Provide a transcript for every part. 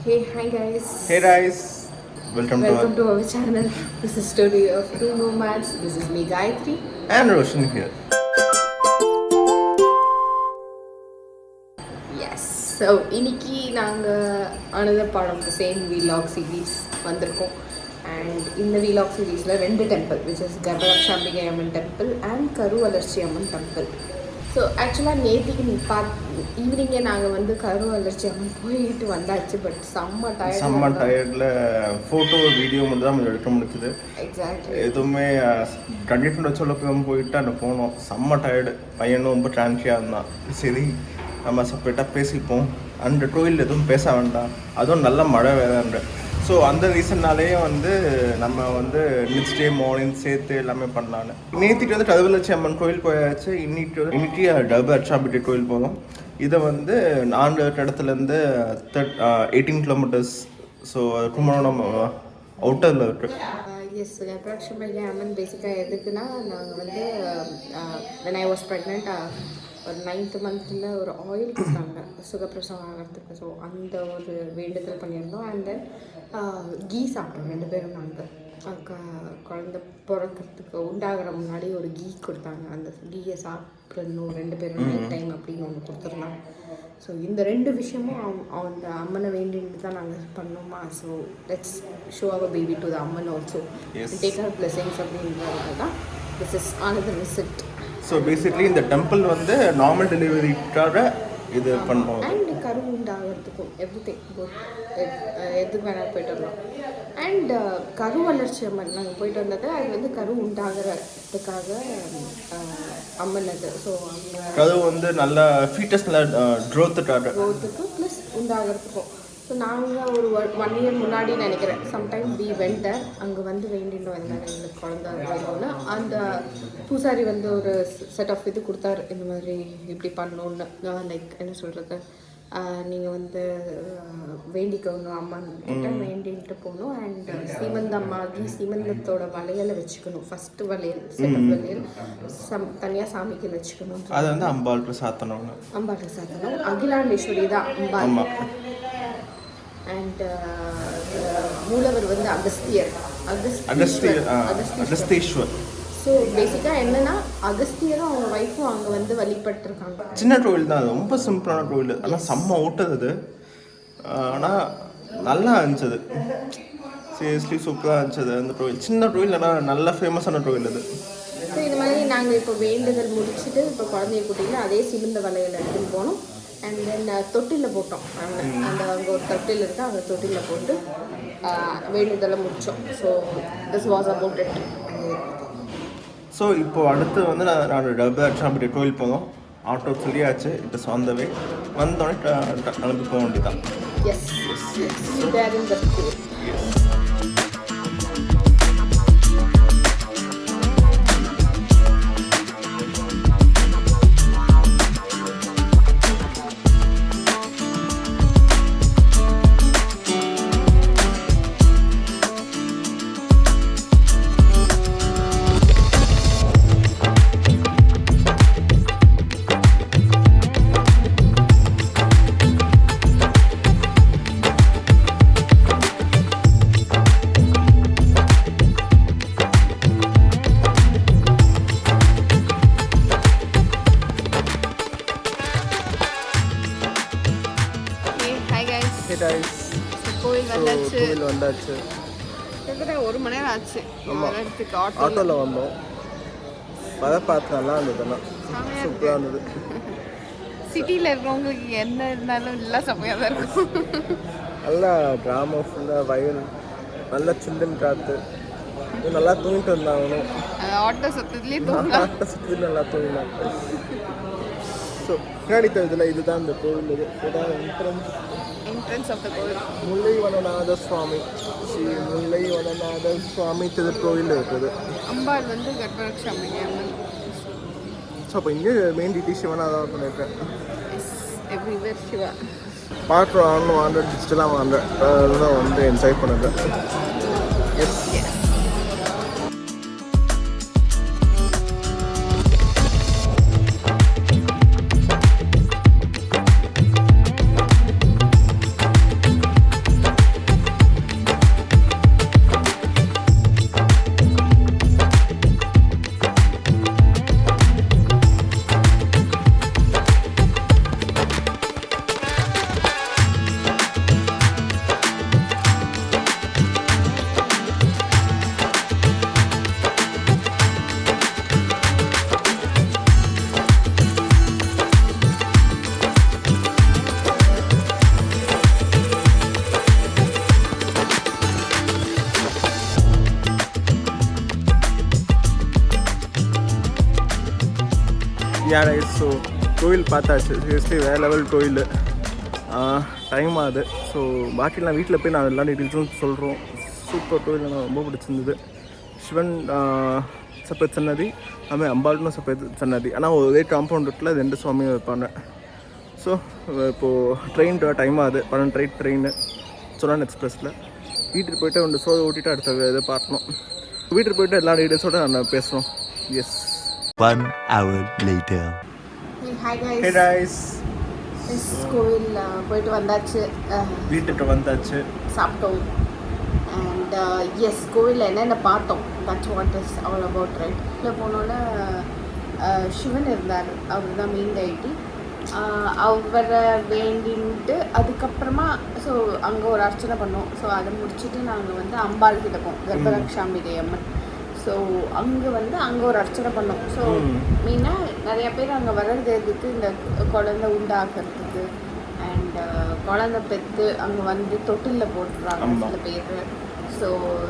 Hey, hi guys. Hey guys, welcome Welcome to to our channel. This is Story of Two Nomads. This is me, Gayatri. and Roshan here. Yes. So, இன்னைக்கு நாங்கள் another part of the same vlog series வந்திருக்கோம். And இந்த vlog seriesல ரெண்டு temple, which is Garbhakshambika Amman temple and Karuvalarchi Amman temple. So ஆக்சுவலாக நேற்றுக்கு நீ ஈவினிங்கே நாங்கள் வந்து கருவளர்ச்சி அம்மன் போயிட்டு வந்தாச்சு. பட் செம்ம டயர்டில் ஃபோட்டோ வீடியோ மட்டும் தான் எடுக்க முடிச்சுது. எக்ஸாக்ட்லி எதுவுமே கண்டிப்பாக வச்சு போயிட்டு அங்கே போனோம். செம்ம டயர்டு. பையனும் ரொம்ப ட்ரான்ஸியாக இருந்தான். சரி நம்ம செப்பரேட்டாக பேசிப்போம். அந்த கோயில் எதுவும் பேச வேண்டாம், அதுவும் நல்ல மழை வேறு. ஸோ அந்த ரீசன்னாலேயே வந்து நம்ம வந்து நெக்ஸ்ட் டே மார்னிங் சேர்த்து எல்லாமே பண்ணலான்னு. நேற்றுக்கு வந்து கருவளர்ச்சி அம்மன் கோயில் போயாச்சு. இன்னைக்கு டர்பக்ஷாம்பிகை கோயில் போகிறோம். இதை வந்து நான்கு இடத்துலேருந்து 18 கிலோமீட்டர்ஸ். ஸோ கும்பகோணம் அவுட்டரில் இருக்குது. எஸ், கர்பக்ஷாம்பிகை அம்மன் பேசிக்காக எதுக்குன்னா, நாங்கள் வந்து when I was pregnant ஒரு 9th மந்த்தில் ஒரு ஆயில் கொடுத்தாங்க சுகப்பிரசவம் ஆகிறதுக்கு. ஸோ அந்த ஒரு வேண்டுதல் பண்ணியிருந்தோம். அண்ட் தென் கீ சாப்பிட்டோம் 2 பேரும். நாங்கள் குழந்த பிறக்கிறதுக்கு உண்டாகிற முன்னாடி ஒரு கீ கொடுத்தாங்க. அந்த கீயை சாப்பிடணும் 2 பேரும் நைட் டைம் அப்படின்னு ஒன்று கொடுத்துருந்தாங்க. ஸோ இந்த 2 விஷயமும் அந்த அம்மனை வேண்டிட்டு தான் நாங்கள் பண்ணோமா. So let's show our baby to the அம்மன் ஆல்சோ, டேக் ஹர் பிளெஸிங்ஸ் அப்படின்றது தான் this is another visit. So basically இந்த டெம்பிள் வந்து நார்மல் டெலிவரிக்காக இது பண்ணுவோம். அண்ட் கரு உண்டாகிறதுக்கும் எவ்ரிதிங் எதுக்கு வேணால் போயிட்டு வரலாம். அண்ட் கருவளர்ச்சி அம்மன் நாங்கள் போயிட்டு வந்தது, அது வந்து கரு உண்டாகிறதுக்காக அம்மன் அது. ஸோ கரு வந்து நல்லா ஃபீட்டஸ் நல்லா க்ரோத்துக்கு ப்ளஸ் உண்டாகிறதுக்கும். ஸோ நாங்கள் ஒரு 1 year முன்னாடி நினைக்கிறேன் சம்டைம் வி வெண்டர் அங்கே வந்து வேண்டினோம். இந்த மாதிரி எங்களுக்கு குழந்தை வேணும்னு அந்த பூசாரி வந்து ஒரு செட் ஆஃப் இது கொடுத்தாரு. இந்த மாதிரி இப்படி பண்ணணுன்னு. லைக் என்ன சொல்கிறது, நீங்கள் வந்து வேண்டிக்கோங்க அம்மான் கிட்ட வேண்டிட்டு போகணும். அண்ட் சீமந்தம்மாகி சீமந்தத்தோட வளையலை வச்சுக்கணும். ஃபஸ்ட்டு வளையல் செட் ஆஃப் வளையல் தனியாக சாமிக்கு வச்சுக்கணும். அது வந்து அம்பாளுக்கு சாத்தணும். அகிலாண்டேஸ்வரி தான் அம்பாள். அண்ட் மூலவர் வந்து அகஸ்தியேஸ்வர். ஸோ பேசிக்காக என்னென்னா அகஸ்தியரும் அவங்க ஒய்ஃபும் அங்கே வந்து வழிபட்டுருக்காங்க. சின்ன கோவில் தான், ரொம்ப சிம்பிளான கோவில். ஆனால் செம்ம ஓட்டுது. ஆனால் நல்லா இருந்துச்சு. சீரியஸ்லி சூப்பராக இருந்துச்சு அந்த கோவில். சின்ன கோவில் ஆனால் நல்ல ஃபேமஸான கோவில் அது. ஸோ இது மாதிரி நாங்கள் இப்போ வேண்டுதல் முடிச்சுட்டு இப்போ குழந்தைய கூட்டிங்கன்னா அதே சிவந்த வலையில் எடுத்துன்னு போனோம். அண்ட் தென் தொட்டிலில் போட்டோம். அந்த அங்கே ஒரு தொட்டில் இருக்குது, அந்த தொட்டிலில் போட்டு வேண்டுதலை முடித்தோம். So this was about it. So இப்போது அடுத்து வந்து நான் டர்பக்ஷாம்பிகை கோயில் போனோம். ஆட்டோ சொல்லியாச்சு, it is on the way. வந்தோடனே கிளம்பி போக வேண்டியதான். Yes, there in the school. கோயில் வந்தாச்சு. 1 மணி நேரம் ஆச்சு. ஆட்டோவில் வந்தோம். பார்த்து நல்லா இருந்ததுன்னா சூப்பராக இருந்தது. சிட்டியில் இருக்கிறவங்களுக்கு என்ன இருந்தாலும் எல்லாம் செம்மையாக தான் இருக்கும். நல்லா கிராமம் ஃபுல்லாக வயல், நல்லா சில்லுன்னு காற்று. நல்லா தூங்கிட்டு இருந்தாங்க. ஆட்டோ சத்தத்துலேயே தூங்கலாம். ஆட்டோ சத்தத்துலேயே நல்லா தூங்கினாங்க. ஸோ பின்னாடி தெரிஞ்சதில்ல, இதுதான் இந்த கோவில். இதுதான் என்ட்ரன்ஸ் ஆஃப் த கோவில். முல்லை வனநாத சுவாமி, ஸ்ரீ முல்லை வனநாத சுவாமி திருக்கோயில் இருக்குது. அம்பாள் வந்து கர்ப்பரக்ஷாம்பிகை அம்மன். ஸோ அப்போ இங்கே மெயின் டிடி சிவனாக தான் பண்ணியிருக்கேன். எவ்ரிவேர் சிவா. பாட்டு வாங்க டிஜிட்டலாக வாங்க அதுதான் வந்து என்ஜாய் பண்ணுறேன். எஸ். யார் ஸோ கோயில் பார்த்தாச்சு. சீரியஸ்லி வேறு லெவல் கோயில். டைம் ஆகுது. ஸோ பாக்கிலாம் வீட்டில் போய் நான் எல்லா டீட்டெயில்ஸும் சொல்கிறோம். சூப்பர் கோயில், எனக்கு ரொம்ப பிடிச்சிருந்தது. சிவன் செப்பரேட் சன்னதி, அதுமாதிரி அம்பாள்னு செப்பரேட் சன்னதி. ஆனால் ஒரே காம்பவுண்ட் ரூட்டில் 2 சுவாமியும் வைப்பாங்க. ஸோ இப்போது ட்ரெயின் டைம் ஆகுது. 12 ட்ரெயின் சொலான் எக்ஸ்பிரஸில். வீட்டுக்கு போய்ட்டு 2 ஷோ ஓட்டிட்டு அடுத்த இதை பார்க்கணும். வீட்டுக்கு போய்ட்டு எல்லா டீட்டெயில்ஸோடு நான் பேசுகிறோம். S. 1 hour later. Hi guys. Hey guys. கோவில் போயிட்டு வந்தாச்சு, வீட்டுக்கு வந்தாச்சு, சாப்பிட்டோம். அண்ட் எஸ், கோவிலில் என்னென்ன பார்த்தோம், that's what is all about, right? இல்லை போனோன்னே சிவன் இருந்தார், அவர் தான் மெயின் டைட்டி. அவரை வேண்டின்ட்டு அதுக்கப்புறமா ஸோ அங்கே ஒரு அர்ச்சனை பண்ணோம். ஸோ அதை முடிச்சுட்டு நாங்கள் வந்து அம்பாள் கிட்ட போவோம், கர்ப்பரக்ஷாம்பிகை அம்மன். ஸோ அங்கே ஒரு அர்ச்சனை பண்ணோம். ஸோ மெயினாக நிறையா பேர் அங்கே வர்றது எதுக்கு, இந்த குழந்தை உண்டாகிறதுக்கு அண்ட் குழந்தை பெற்று அங்கே வந்து தொட்டிலில் போட்டுறாங்க சில பேர். ஸோ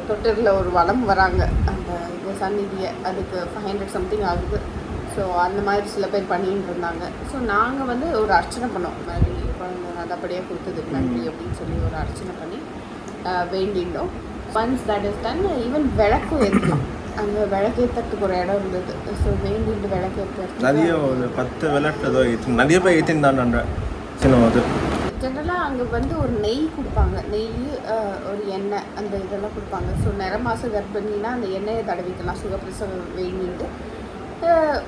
தொட்டிலில் ஒரு வளம் வராங்க அந்த இது சந்நிதியை, அதுக்கு 500 சம்திங் ஆகுது. ஸோ அந்த மாதிரி சில பேர் பண்ணிட்டு இருந்தாங்க. ஸோ நாங்கள் வந்து ஒரு அர்ச்சனை பண்ணோம், மாதிரி குழந்தை நல்லபடியாக கொடுத்ததுக்கு நன்றி அப்படின்னு சொல்லி ஒரு அர்ச்சனை பண்ணி வேண்டிட்டோம். Once that is done, even விளக்கு ஏற்றலாம், அங்கே விளக்கேற்றத்துக்கு ஒரு இடம் இருந்தது. ஸோ வேண்டிட்டு விளக்கேற்றது நிறைய ஒரு 10 விளக்கு ஏதோ நிறைய பேர் ஏற்றிருந்தாங்க. ஜென்ரலாக அங்கே வந்து ஒரு நெய் கொடுப்பாங்க, நெய் ஒரு எண்ணெய், அந்த இதெல்லாம் கொடுப்பாங்க. ஸோ நிறமாச கர்ப்பிணினா அந்த எண்ணெயை தடவிக்கலாம். சுகப்பிரசவம் வேண்டிட்டு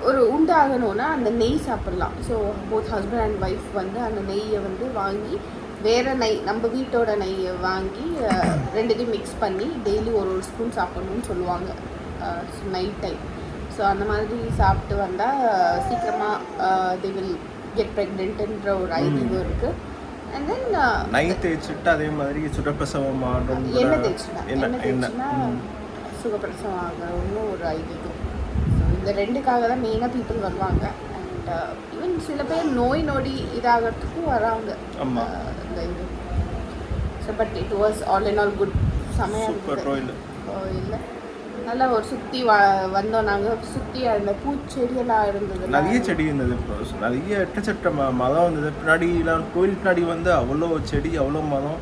ஒரு உண்டாகணும்னா அந்த நெய் சாப்பிட்லாம். So both husband and wife வந்து அந்த நெய்யை வந்து வாங்கி, வேறு நெய் நம்ம வீட்டோட நெய்யை வாங்கி 2த்தையும் மிக்ஸ் பண்ணி டெய்லி ஒரு ஸ்பூன் சாப்பிட்ணுன்னு சொல்லுவாங்க நைட் டைம். ஸோ அந்த மாதிரி சாப்பிட்டு வந்தால் சீக்கிரமாக they will get pregnantன்ற ஒரு ஐடியா இருக்குது. அண்ட் தென் நைட் தேய்ச்சிட்டு அதே மாதிரி சுகப்பிரசவம் ஆகும், எண்ணெய் தேய்ச்சினா சுகப்பிரசவம் ஆகணும்னு ஒரு ஐடியா. ஸோ இந்த 2க்காக தான் மெயினாக பீப்புள் வருவாங்க. அண்ட் ஈவன் சில பேர் நொடி இதாகிறதுக்கும் வராங்க இந்த இது. So but it was all in all good. செமையாக இல்லை, நல்லா ஒரு சுற்றி வந்தோம். நாங்கள் சுற்றி அந்த பூச்செடியெல்லாம் இருந்தது, நிறைய செடி இருந்தது, நிறைய எட்டச்சட்ட மரம் இருந்தது. பின்னாடிலாம் கோயில் பின்னாடி வந்து அவ்வளோ செடி, அவ்வளோ மரம்.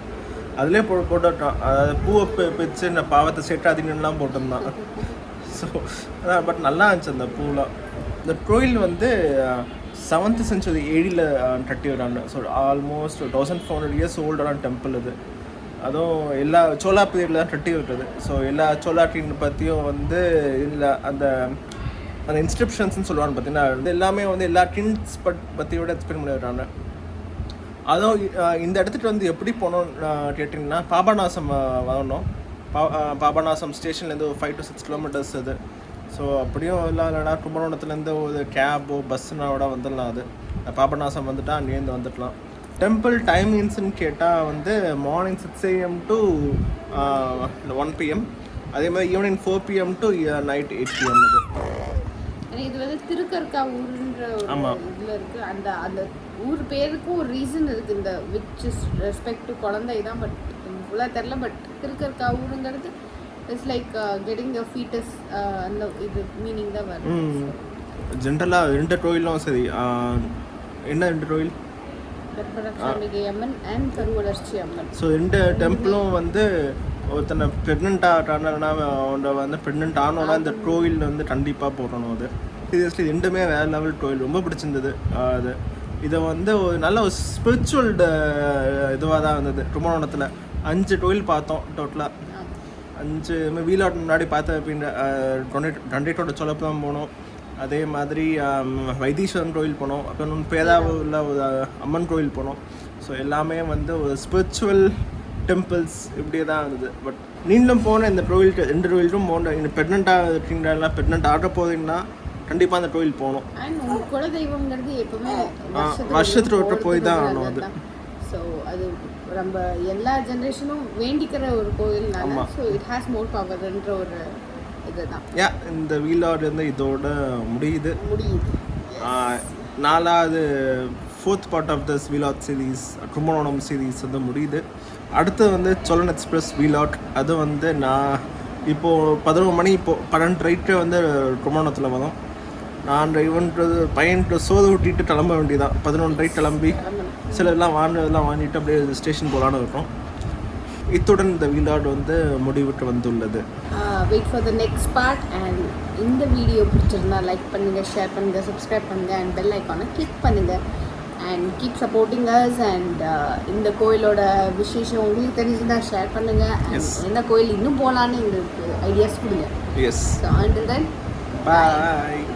அதிலே போட்டுட்டான். அதாவது பூவை பிச்சு இந்த பாவத்தை சேட்டாதீங்கலாம் போட்டிருந்தான். ஸோ அதான், பட் நல்லா இருந்துச்சு அந்த பூலாம். இந்த கோயில் வந்து 7th century ஏடியில் கட்டி வராங்க. ஸோ ஆல்மோஸ்ட் 1400 years ஓல்டான டெம்பிள் இது. அதுவும் எல்லா சோலா பீரியடில் தான் கட்டி விட்டுறது. ஸோ எல்லா சோலா கிங் பற்றியும் வந்து இல்லை அந்த அந்த இன்ஸ்கிரிப்ஷன்ஸ்னு சொல்லுவான்னு பார்த்தீங்கன்னா வந்து எல்லாமே வந்து எல்லா கிங்ஸ் பற்றியோட எக்ஸ்பிளைன் பண்ணி விடுறாங்க. அதுவும் இந்த இடத்துக்கு வந்து எப்படி போனோம்னு கேட்டிங்கன்னா, பாபநாசம் வரணும். பாபநாசம் ஸ்டேஷன்லேருந்து ஒரு 5 to 6 kilometers அது. ஸோ அப்படியும் இல்லைனா கும்பகோணத்துலேருந்து ஒரு கேபோ பஸ்ஸுனோட வந்துடலாம். அது பாபநாசம் வந்துட்டால் அங்கேருந்து வந்துடலாம். டெம்பிள் டைமிங்ஸ்ன்னு கேட்டால் வந்து மார்னிங் 6 AM to 1 PM, அதே மாதிரி evening 4 PM to night 8 PM. இது வந்து திருக்கற்காவூர்ன்ற ஒரு இதில் இருக்குது. அந்த அந்த ஊர் பேருக்கும் ஒரு ரீசன் இருக்குது, இந்த விச் இஸ் ரெஸ்பெக்ட் டு குழந்தை தான். பட் ஃபுல்லாக தெரில. பட் திருக்கற்காவூருங்கிறது it's like getting the foetus, அந்த இது மீனிங் தான் வரும். ஜென்ரலாக 2 கோயிலும் சரி. என்ன 2 கோயில்? கர்ப்பரக்ஷாம்பிகை அம்மன் அண்ட் கருவளர்ச்சி அம்மன். ஸோ 2 டெம்பிளும் வந்து ஒருத்தனை ப்ரெக்னென்ட்டாக அவனை வந்து ப்ரெக்னென்ட் ஆனோன்னா இந்த கோயில் வந்து கண்டிப்பாக போடணும். அது சீரியஸ்லி 2மே வேறு லெவல் கோயில், ரொம்ப பிடிச்சிருந்தது. அது இதை வந்து ஒரு நல்ல ஒரு ஸ்பிரிச்சுவல் இதுவாக தான் இருந்தது. கும்பகோணத்தில் 5 கோயில் பார்த்தோம் டோட்டலாக. 5 வீலாட் முன்னாடி பார்த்த பின்ன கண்டேட்டோட சொலப்பம் போனோம். அதே மாதிரி வைத்தீஸ்வரன் கோயில் போனோம். அப்புறம் பேராவூரில் ஒரு அம்மன் கோயில் போனோம். ஸோ எல்லாமே வந்து ஒரு ஸ்பிரிச்சுவல் டெம்பிள்ஸ் இப்படியே தான் இருந்தது. பட் நீங்களும் போன இந்த கோயிலுக்கு 2 கோயிலுக்கும் போன, இந்த ப்ரெக்னெண்ட்டாக இருக்கீங்களா, ப்ரெக்னென்ட் ஆக போகிறீங்கன்னா கண்டிப்பாக அந்த கோயில் போகணும். குலதெய்வங்கிறது எப்பவுமே வருஷத்துக்கு ஒருத்தர போய் தான் ஆகணும். அது ஸோ அது நம்ம எல்லா ஜென்ரேஷனும் வேண்டிக்கிற ஒரு கோயில்னால ஸோ இட் ஹேஸ் மோர் பவர்ன்ற ஒரு இதுதான். இந்த வீலாட் வந்து இதோட முடியுது. 4வது 4th part ஆஃப் திஸ் வீலாட் சீரீஸ், கும்பகோணம் சீரீஸ் வந்து முடியுது. அடுத்து வந்து சொலன் எக்ஸ்பிரஸ் வீலாட். அது வந்து நான் இப்போது 11 மணி, இப்போது 12 வந்து கும்பகோணத்தில் வரும். நான் ஈவன்றது பையன்ட்டு சோதை ஊட்டிட்டு கிளம்ப வேண்டியதான். 11 கிளம்பி சில எல்லாம் வாங்கினதெல்லாம் வாங்கிட்டு அப்படியே ஸ்டேஷன் போகலான்னு இருக்கோம். இத்துடன் இந்த வீலாடு வந்து முடிவுட்டு வந்துள்ளது. Wait for the next part. And இந்த வீடியோ பிடிச்சிருந்தா லைக் பண்ணுங்கள், ஷேர் பண்ணுங்கள், சப்ஸ்கிரைப் பண்ணுங்கள் அண்ட் பெல் ஐக்கானை கிளிக் பண்ணுங்கள். And keep supporting us. And இந்த கோயிலோட விசேஷம் உங்களுக்கு தெரிஞ்சுதான் ஷேர் பண்ணுங்கள். Yes. என்ன கோயில் இன்னும் போகலான்னு எங்களுக்கு ஐடியாஸ் கொடுங்க. எஸ், ஸோ until then, பாய்.